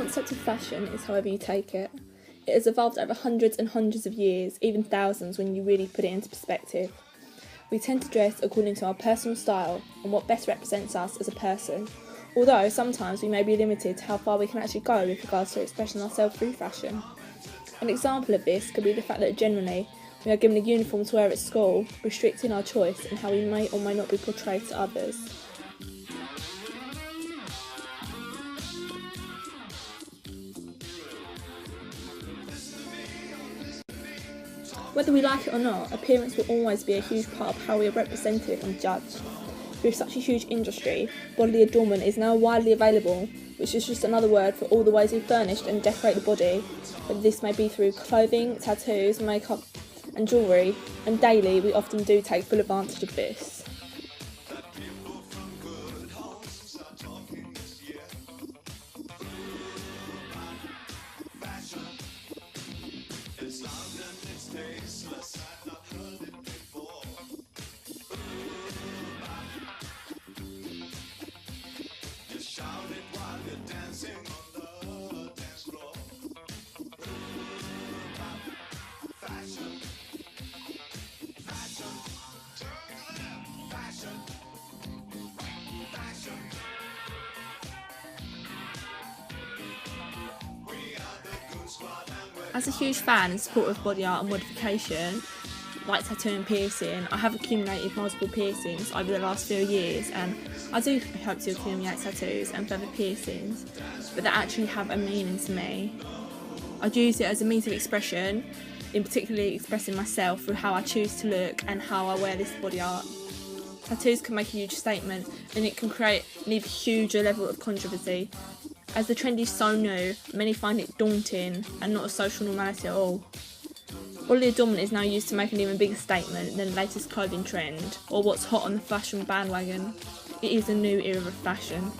concept of fashion is however you take it. It has evolved over hundreds and hundreds of years, even thousands when you really put it into perspective. We tend to dress according to our personal style and what best represents us as a person, although sometimes we may be limited to how far we can actually go with regards to expressing ourselves through fashion. An example of this could be the fact that generally we are given a uniform to wear at school, restricting our choice in how we may or may not be portrayed to others. Whether we like it or not, appearance will always be a huge part of how we are represented and judged. With such a huge industry, bodily adornment is now widely available, which is just another word for all the ways we furnish and decorate the body, whether this may be through clothing, tattoos, makeup and jewellery, and daily we often do take full advantage of this. As a huge fan and supporter of body art and modification, like tattoo and piercing, I have accumulated multiple piercings over the last few years, and I do hope to accumulate tattoos and further piercings, but that actually have a meaning to me. I'd use it as a means of expression, in particularly expressing myself through how I choose to look and how I wear this body art. Tattoos can make a huge statement, and it can create an even huger level of controversy. As the trend is so new, many find it daunting and not a social normality at all. Bodily adornment is now used to make an even bigger statement than the latest clothing trend or what's hot on the fashion bandwagon. It is a new era of fashion.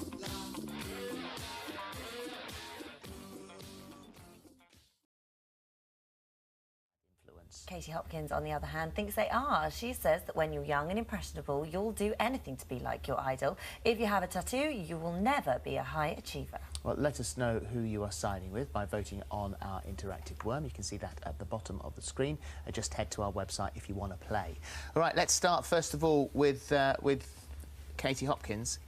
Katie Hopkins, on the other hand, thinks they are. She says that when you're young and impressionable, you'll do anything to be like your idol. If you have a tattoo, you will never be a high achiever. Well, let us know who you are siding with by voting on our interactive worm. You can see that at the bottom of the screen. Just head to our website if you want to play. All right, let's start first of all with Katie Hopkins.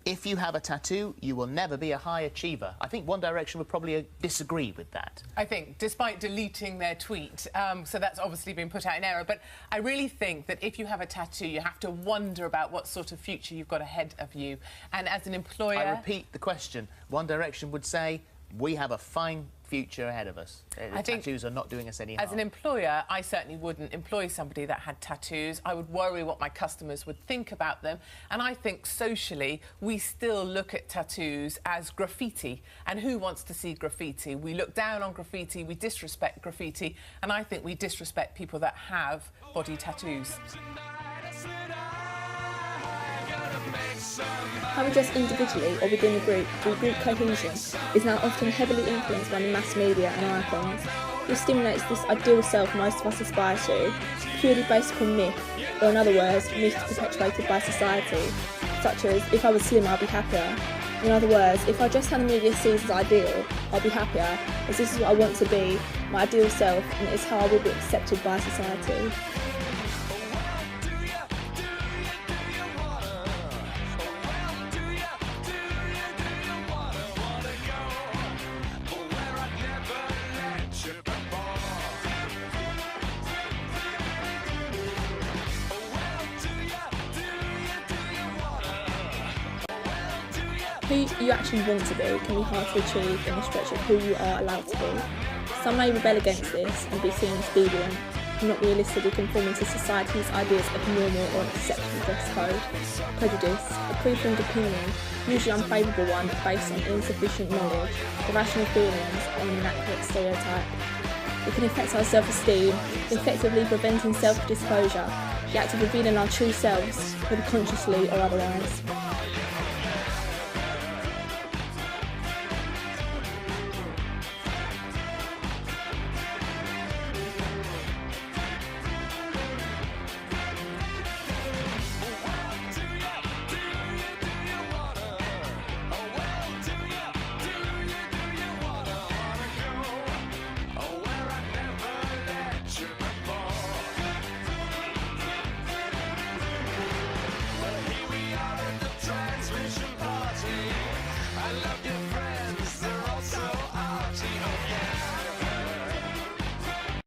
If you have a tattoo, you will never be a high achiever. I think One Direction would probably disagree with that. I think, despite deleting their tweet, so that's obviously been put out in error, but I really think that if you have a tattoo, you have to wonder about what sort of future you've got ahead of you. And as an employer... I repeat the question. One Direction would say, we have a fine future ahead of us. Tattoos are not doing us any harm. As an employer, I certainly wouldn't employ somebody that had tattoos. I would worry what my customers would think about them. And I think socially, we still look at tattoos as graffiti. And who wants to see graffiti? We look down on graffiti, we disrespect graffiti, and I think we disrespect people that have body tattoos. How we dress individually or within a group through group cohesion is now often heavily influenced by the mass media and icons. This stimulates this ideal self most of us aspire to, purely based upon myth, or in other words, myths perpetuated by society, such as, if I was slimmer I'd be happier. In other words, if I dress how the media sees as ideal, I'll be happier, as this is what I want to be, my ideal self, and it is how I will be accepted by society. Who you actually want to be can be hard to achieve in the stretch of who you are allowed to be. Some may rebel against this and be seen as deviant, not realistically conforming to society's ideas of normal or acceptable dress code. Prejudice, a pre-formed opinion, usually unfavourable one based on insufficient knowledge, irrational feelings, or an inaccurate stereotype. It can affect our self-esteem, effectively preventing self-disclosure, the act of revealing our true selves, whether consciously or otherwise.